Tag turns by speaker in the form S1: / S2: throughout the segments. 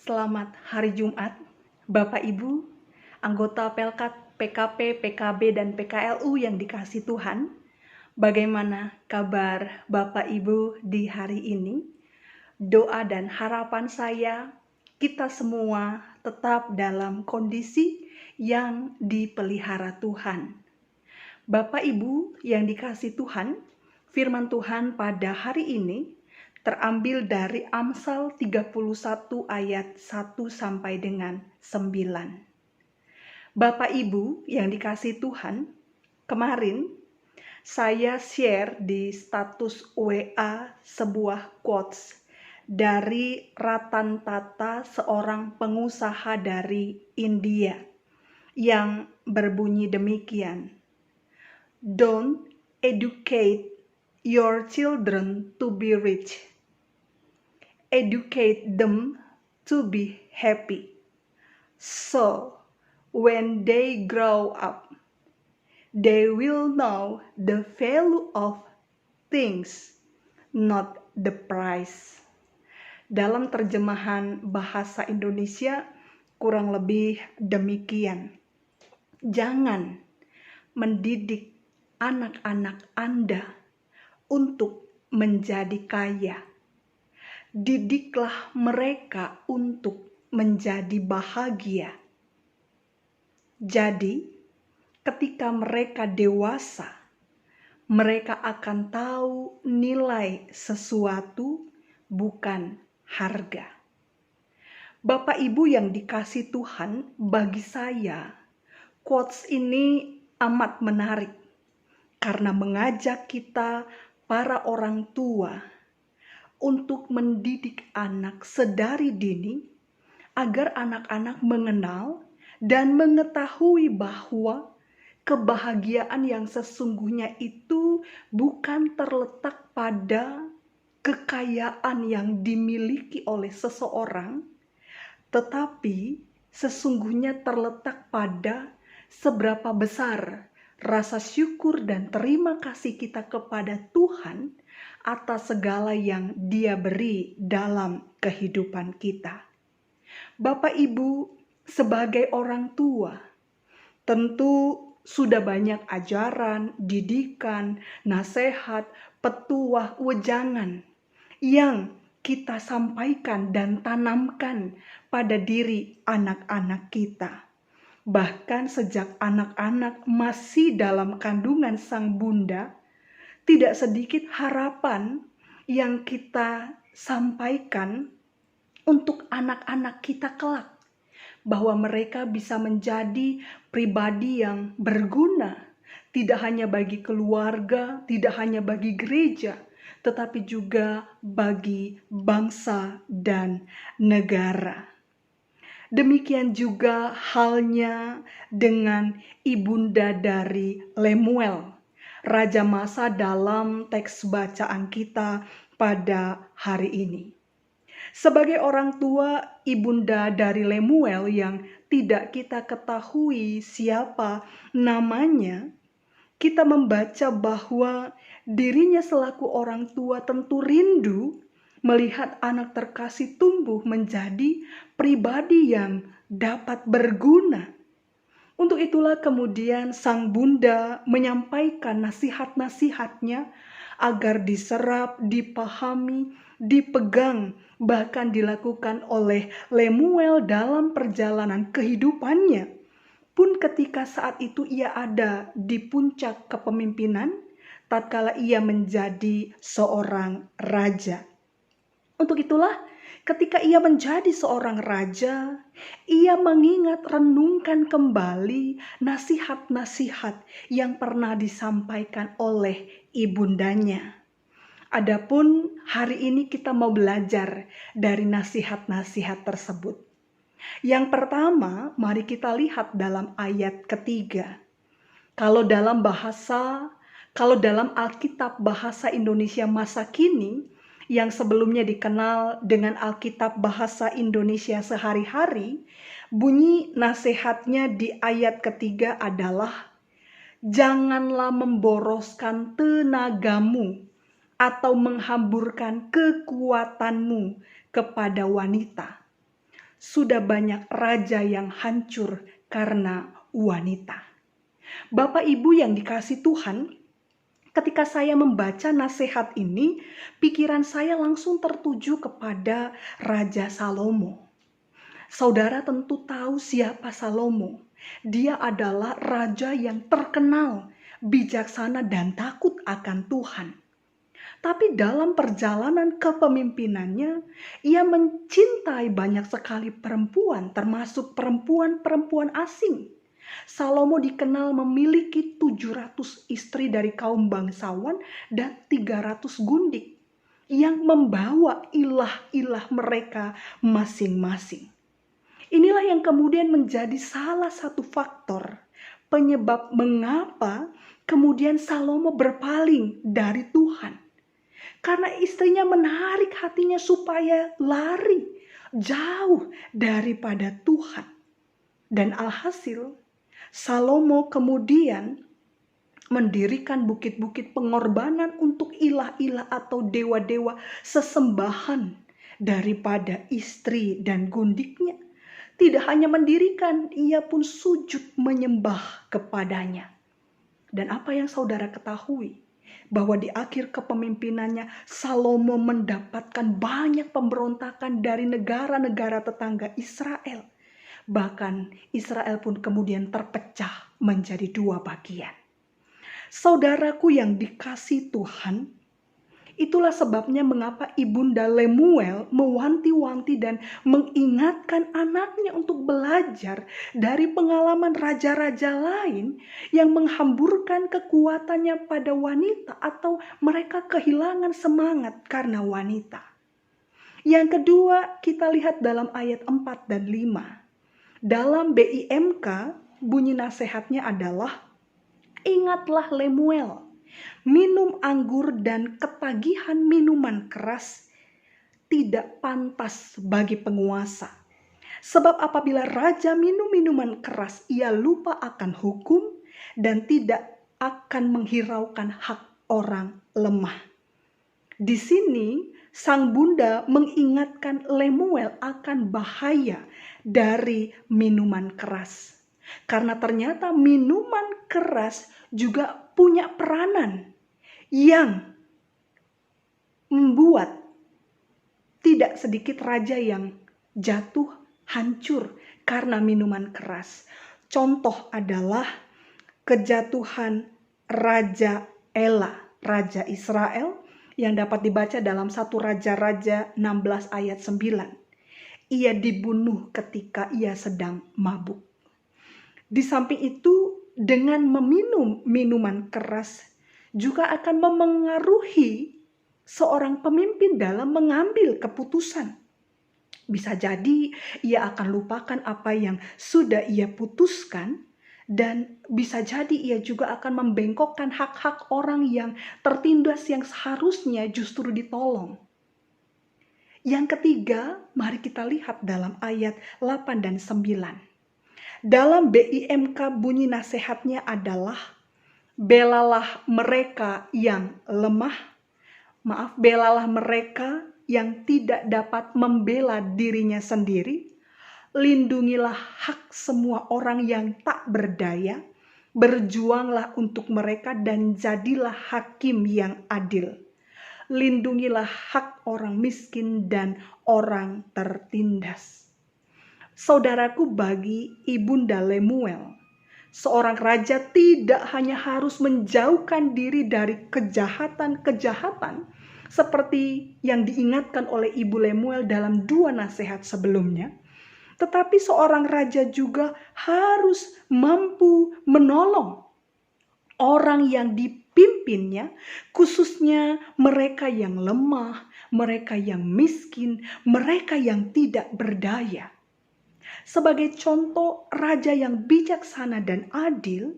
S1: Selamat hari Jumat, Bapak Ibu, anggota Pelkat, PKP, PKB, dan PKLU yang dikasihi Tuhan. Bagaimana kabar Bapak Ibu di hari ini? Doa dan harapan saya, kita semua tetap dalam kondisi yang dipelihara Tuhan. Bapak Ibu yang dikasihi Tuhan, firman Tuhan pada hari ini terambil dari Amsal 31 ayat 1 sampai dengan 9. Bapak Ibu yang dikasihi Tuhan, kemarin saya share di status WA sebuah quotes dari Ratan Tata, seorang pengusaha dari India, yang berbunyi demikian. Don't educate your children to be rich. Educate them to be happy. So, when they grow up, they will know the value of things, not the price. Dalam terjemahan bahasa Indonesia, kurang lebih demikian. Jangan mendidik anak-anak Anda untuk menjadi kaya. Didiklah mereka untuk menjadi bahagia. Jadi, ketika mereka dewasa, mereka akan tahu nilai sesuatu, bukan harga. Bapak Ibu yang dikasihi Tuhan, bagi saya, quotes ini amat menarik karena mengajak kita, para orang tua, untuk mendidik anak sedari dini agar anak-anak mengenal dan mengetahui bahwa kebahagiaan yang sesungguhnya itu bukan terletak pada kekayaan yang dimiliki oleh seseorang, tetapi sesungguhnya terletak pada seberapa besar rasa syukur dan terima kasih kita kepada Tuhan atas segala yang Dia beri dalam kehidupan kita. Bapak Ibu, sebagai orang tua, tentu sudah banyak ajaran, didikan, nasihat, petuah, wejangan yang kita sampaikan dan tanamkan pada diri anak-anak kita. Bahkan sejak anak-anak masih dalam kandungan sang bunda, tidak sedikit harapan yang kita sampaikan untuk anak-anak kita kelak, bahwa mereka bisa menjadi pribadi yang berguna, tidak hanya bagi keluarga, tidak hanya bagi gereja, tetapi juga bagi bangsa dan negara. Demikian juga halnya dengan ibunda dari Lemuel, raja Masa dalam teks bacaan kita pada hari ini. Sebagai orang tua, ibunda dari Lemuel yang tidak kita ketahui siapa namanya, kita membaca bahwa dirinya selaku orang tua tentu rindu melihat anak terkasih tumbuh menjadi pribadi yang dapat berguna. Untuk itulah kemudian sang bunda menyampaikan nasihat-nasihatnya agar diserap, dipahami, dipegang, bahkan dilakukan oleh Lemuel dalam perjalanan kehidupannya. Pun ketika saat itu ia ada di puncak kepemimpinan, tatkala ia menjadi seorang raja. Untuk itulah, ketika ia menjadi seorang raja, ia mengingat, renungkan kembali nasihat-nasihat yang pernah disampaikan oleh ibundanya. Adapun hari ini kita mau belajar dari nasihat-nasihat tersebut. Yang pertama, mari kita lihat dalam ayat ketiga. Kalau dalam Alkitab bahasa Indonesia masa kini, yang sebelumnya dikenal dengan Alkitab bahasa Indonesia sehari-hari, bunyi nasihatnya di ayat ketiga adalah, janganlah memboroskan tenagamu atau menghamburkan kekuatanmu kepada wanita. sudah banyak raja yang hancur karena wanita. Bapak Ibu yang dikasihi Tuhan, ketika saya membaca nasihat ini, pikiran saya langsung tertuju kepada Raja Salomo. Saudara tentu tahu siapa Salomo. Dia adalah raja yang terkenal, bijaksana dan takut akan Tuhan. Tapi dalam perjalanan kepemimpinannya, ia mencintai banyak sekali perempuan, termasuk perempuan-perempuan asing. Salomo dikenal memiliki 700 istri dari kaum bangsawan dan 300 gundik yang membawa ilah-ilah mereka masing-masing. Inilah yang kemudian menjadi salah satu faktor penyebab mengapa kemudian Salomo berpaling dari Tuhan. Karena istrinya menarik hatinya supaya lari jauh daripada Tuhan. Dan alhasil Salomo kemudian mendirikan bukit-bukit pengorbanan untuk ilah-ilah atau dewa-dewa sesembahan daripada istri dan gundiknya. Tidak hanya mendirikan, ia pun sujud menyembah kepadanya. Dan apa yang saudara ketahui? Bahwa di akhir kepemimpinannya Salomo mendapatkan banyak pemberontakan dari negara-negara tetangga Israel. Bahkan Israel pun kemudian terpecah menjadi dua bagian. Saudaraku yang dikasihi Tuhan, itulah sebabnya mengapa Ibunda Lemuel mewanti-wanti dan mengingatkan anaknya untuk belajar dari pengalaman raja-raja lain yang menghamburkan kekuatannya pada wanita atau mereka kehilangan semangat karena wanita. Yang kedua, kita lihat dalam ayat 4 dan 5. Dalam BIMK, bunyi nasihatnya adalah, ingatlah Lemuel, minum anggur dan ketagihan minuman keras tidak pantas bagi penguasa. Sebab apabila raja minum minuman keras, ia lupa akan hukum dan tidak akan menghiraukan hak orang lemah. Di sini sang bunda mengingatkan Lemuel akan bahaya dari minuman keras. Karena ternyata minuman keras juga punya peranan yang membuat tidak sedikit raja yang jatuh hancur karena minuman keras. Contoh adalah kejatuhan Raja Ela, Raja Israel, yang dapat dibaca dalam 1 Raja-Raja 16 ayat 9. Ia dibunuh ketika ia sedang mabuk. Di samping itu, dengan meminum minuman keras juga akan memengaruhi seorang pemimpin dalam mengambil keputusan. Bisa jadi ia akan lupakan apa yang sudah ia putuskan, dan bisa jadi ia juga akan membengkokkan hak-hak orang yang tertindas yang seharusnya justru ditolong. Yang ketiga, mari kita lihat dalam ayat 8 dan 9. Dalam BIMK bunyi nasihatnya adalah, belalah mereka yang lemah, belalah mereka yang tidak dapat membela dirinya sendiri, lindungilah hak semua orang yang tak berdaya, berjuanglah untuk mereka dan jadilah hakim yang adil. Lindungilah hak orang miskin dan orang tertindas. Saudaraku, bagi Ibunda Lemuel, seorang raja tidak hanya harus menjauhkan diri dari kejahatan-kejahatan seperti yang diingatkan oleh Ibu Lemuel dalam 2 nasihat sebelumnya, tetapi seorang raja juga harus mampu menolong orang yang dipimpinnya, khususnya mereka yang lemah, mereka yang miskin, mereka yang tidak berdaya. Sebagai contoh raja yang bijaksana dan adil,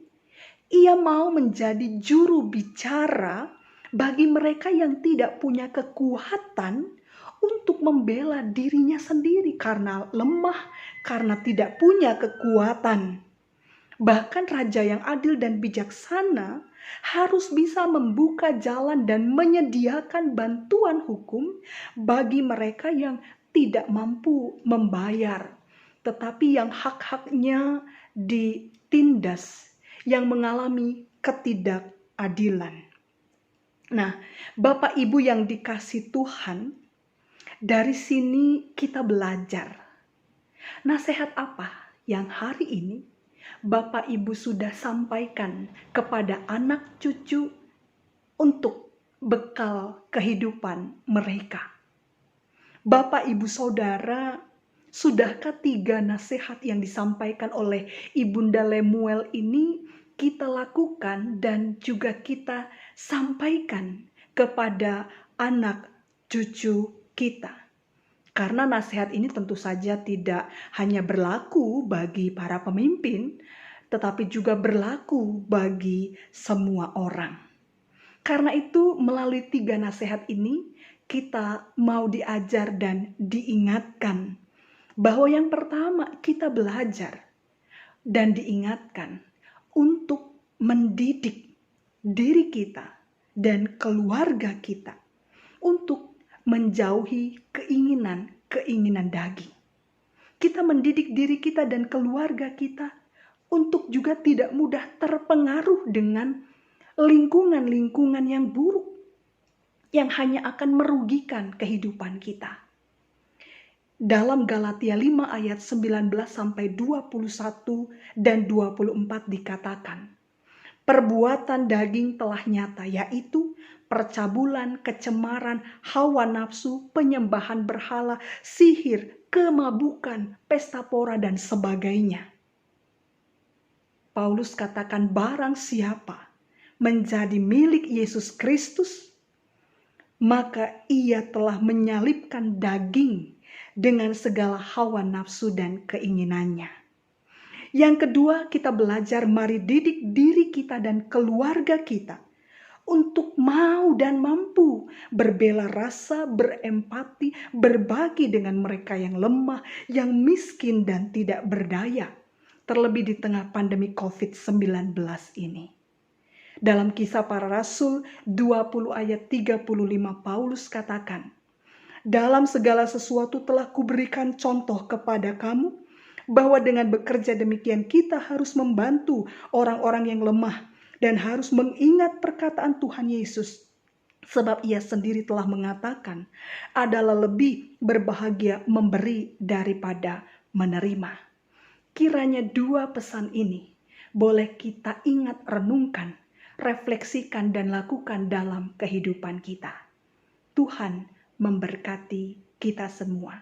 S1: ia mau menjadi juru bicara bagi mereka yang tidak punya kekuatan untuk membela dirinya sendiri karena lemah, karena tidak punya kekuatan. Bahkan raja yang adil dan bijaksana harus bisa membuka jalan dan menyediakan bantuan hukum bagi mereka yang tidak mampu membayar, tetapi yang hak-haknya ditindas, yang mengalami ketidakadilan. Nah, Bapak Ibu yang dikasih Tuhan, dari sini kita belajar. Nasihat apa yang hari ini Bapak Ibu sudah sampaikan kepada anak cucu untuk bekal kehidupan mereka? Bapak Ibu Saudara, sudahkah 3 nasihat yang disampaikan oleh Ibunda Lemuel ini kita lakukan dan juga kita sampaikan kepada anak cucu kita? Karena nasihat ini tentu saja tidak hanya berlaku bagi para pemimpin, tetapi juga berlaku bagi semua orang. Karena itu melalui 3 nasihat ini kita mau diajar dan diingatkan bahwa yang pertama kita belajar dan diingatkan untuk mendidik diri kita dan keluarga kita untuk menjauhi keinginan daging. Kita mendidik diri kita dan keluarga kita untuk juga tidak mudah terpengaruh dengan lingkungan-lingkungan yang buruk yang hanya akan merugikan kehidupan kita. Dalam Galatia 5 ayat 19 sampai 21 dan 24 dikatakan, perbuatan daging telah nyata, yaitu percabulan, kecemaran, hawa nafsu, penyembahan berhala, sihir, kemabukan, pesta pora, dan sebagainya. Paulus katakan barang siapa menjadi milik Yesus Kristus, maka ia telah menyalibkan daging dengan segala hawa nafsu dan keinginannya. Yang kedua, kita belajar mari didik diri kita dan keluarga kita untuk mau dan mampu berbela rasa, berempati, berbagi dengan mereka yang lemah, yang miskin dan tidak berdaya. Terlebih di tengah pandemi COVID-19 ini. Dalam Kisah Para Rasul 20 ayat 35 Paulus katakan, dalam segala sesuatu telah kuberikan contoh kepada kamu, bahwa dengan bekerja demikian kita harus membantu orang-orang yang lemah dan harus mengingat perkataan Tuhan Yesus. Sebab ia sendiri telah mengatakan, adalah lebih berbahagia memberi daripada menerima. Kiranya 2 pesan ini boleh kita ingat, renungkan, refleksikan dan lakukan dalam kehidupan kita. Tuhan memberkati kita semua.